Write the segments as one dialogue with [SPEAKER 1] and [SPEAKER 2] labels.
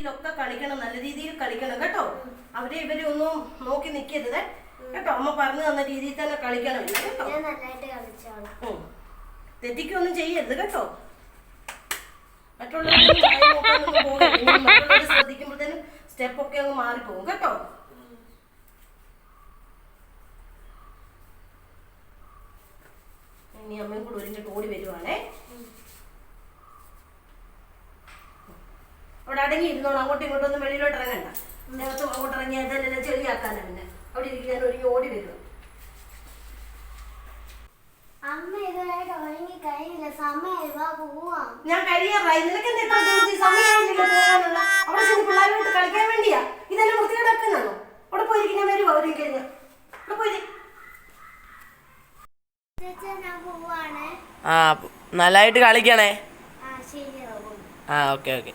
[SPEAKER 1] രീതിയിലൊക്കെ കളിക്കണം, നല്ല രീതിയിൽ കളിക്കണം കേട്ടോ. അവരെ ഇവരെ ഒന്നും നോക്കി നിൽക്കരുത് കേട്ടോ. അമ്മ പറഞ്ഞു തന്ന രീതിയിൽ തന്നെ കളിക്കണം കേട്ടോ. തെറ്റിക്കൊന്നും ചെയ്യരുത് കേട്ടോ. മറ്റുള്ളവരെ ശ്രദ്ധിക്കുമ്പോഴത്തേനും സ്റ്റെപ്പൊക്കെ അങ്ങ് മാറിപ്പോകും കേട്ടോ. ഇനി അമ്മയും കൂടെ ഒരുങ്ങിട്ട് ഓടി വരുവാണേ. അവിടെ അടങ്ങി ഇരുന്നോളൂ, അങ്ങോട്ടും ഇങ്ങോട്ടൊന്നും വെളിയിലോട്ട് ഇറങ്ങണ്ട. നേരത്തും അങ്ങോട്ട് ഇറങ്ങിയാൽ ഇതെല്ലാം ചെളിയാക്കാനാ. പിന്നെ അവിടെ ഇരിക്കാൻ ഒരുങ്ങി ഓടി വരും. ഞാൻ കഴിയാറായി. നിനക്ക് എന്താ സമയമായില്ല പോകാനുള്ള? അവിടെ ചെന്ന് പിള്ളേരോട്ട് കളിക്കാൻ വേണ്ടിയാ ഇതെല്ലാം വൃത്തികേടാക്കുന്നോ? അവിടെ പോയിരിക്കും, ഞാൻ വരുവാ ഒരു കഴിഞ്ഞ. അവിടെ പോയി
[SPEAKER 2] നല്ലതായിട്ട് കളിക്കണേ. Okay okay.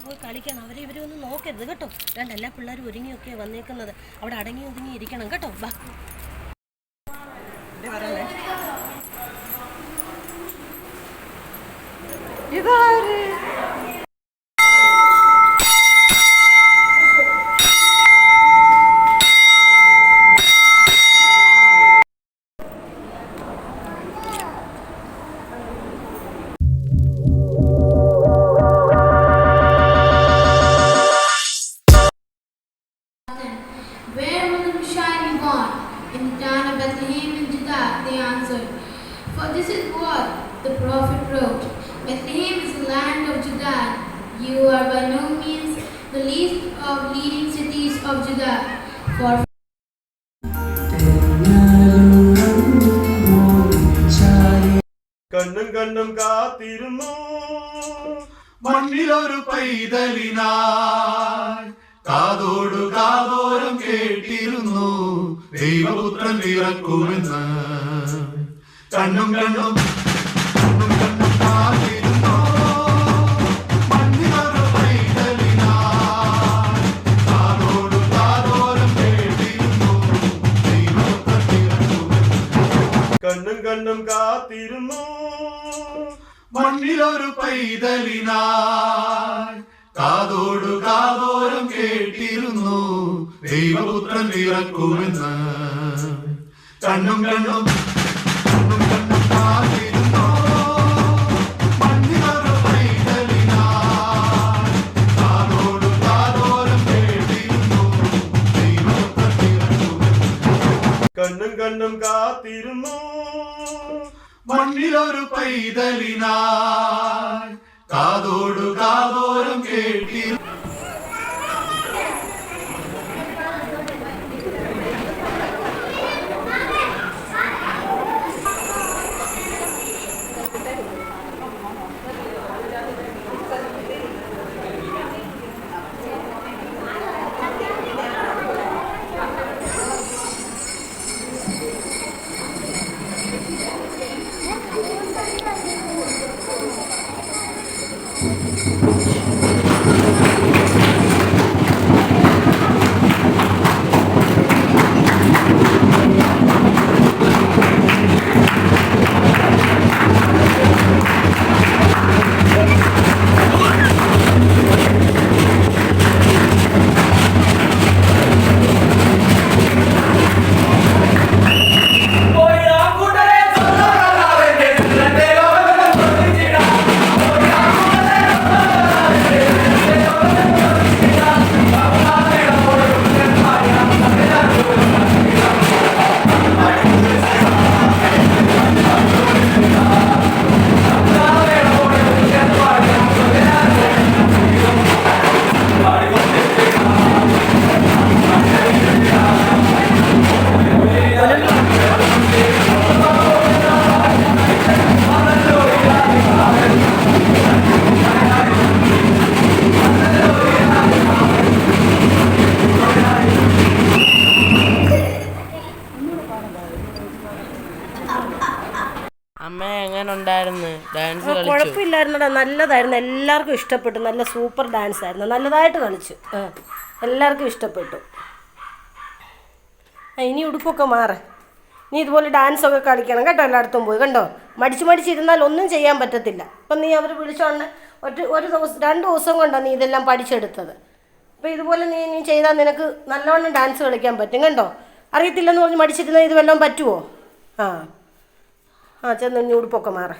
[SPEAKER 1] പോയി കളിക്കണം. അവരെ ഇവരെ ഒന്നും നോക്കരുത് കേട്ടോ. രണ്ട് എല്ലാ പിള്ളേരും ഒരുങ്ങിയൊക്കെ വന്നേക്കുന്നത്. അവിടെ അടങ്ങി ഒതുങ്ങി ഇരിക്കണം കേട്ടോ. ബാ ഇതാര്?
[SPEAKER 3] Where will the Messiah be born? In the town of Bethlehem in Judah, they answered. For this is what the prophet wrote. Bethlehem is the land of Judah. You are by no means the least of leading cities of Judah. For
[SPEAKER 4] കണ്ണും കണ്ണും കാത്തിരുന്നു മണ്ണിലൊരു പൈതലിനായി, കാതോടു കാതോരം കേട്ടിരുന്നു ദൈവപുത്രൻ പിറക്കുമെന്ന്. കണ്ണും കണ്ണും കണ്ണും കണ്ണും കാത്തിരുന്നു മണ്ണിലൊരു പൈതലിനായി, കാതോടു കാതോരം കേട്ടിരുന്നു ദൈവപുത്രൻ പിറക്കുമെന്ന്. കണ്ണും കണ്ണും കാത്തിരുന്നു മണ്ണിലൊരു പൈതലിനായി, കാതോടു കാതോരം കേട്ടിരുന്നു ദൈവപുത്രൻ പിറക്കുമെന്ന്. കണ്ണും കണ്ണും കണ്ണും കണ്ണും കാത്തിരുന്നു മണ്ണിലൊരു പൈതലിനായി, കാതോടു കാതോരം കേട്ടിരുന്നു ദൈവപുത്രൻ പിറക്കുമെന്ന്. കണ്ണും കണ്ണും കാത്തിരുന്നു മണ്ണിലൊരു പൈതലിനായി, കാതോടു കാതോരം കേട്ടിരുന്നു.
[SPEAKER 2] അമ്മ എങ്ങനെ ഉണ്ടായിരുന്നു? ഡാൻസ്
[SPEAKER 1] കുഴപ്പമില്ലായിരുന്നടാ, നല്ലതായിരുന്നു. എല്ലാവർക്കും ഇഷ്ടപ്പെട്ടു. നല്ല സൂപ്പർ ഡാൻസ് ആയിരുന്നു. നല്ലതായിട്ട് കളിച്ചു. എല്ലാവർക്കും ഇഷ്ടപ്പെട്ടു. ഇനി ഉടുപ്പൊക്കെ മാറ. നീ ഇതുപോലെ ഡാൻസൊക്കെ കളിക്കണം കേട്ടോ. എല്ലായിടത്തും പോയി കണ്ടോ. മടിച്ചിരുന്നാൽ ഒന്നും ചെയ്യാൻ പറ്റത്തില്ല. അപ്പം നീ അവർ വിളിച്ചോണ്ട് ഒരു ദിവസം 2 ദിവസം കൊണ്ടാണ് നീ ഇതെല്ലാം പഠിച്ചെടുത്തത്. അപ്പോൾ ഇതുപോലെ നീ ചെയ്താൽ നിനക്ക് നല്ലോണം ഡാൻസ് കളിക്കാൻ പറ്റും കണ്ടോ. അറിയത്തില്ലെന്ന് പറഞ്ഞ് മടിച്ചിരുന്നാൽ ഇത് വല്ലതും പറ്റുമോ? ആ ചെന്ന് ഇനി ഉടുപ്പൊക്കെ മാറാം.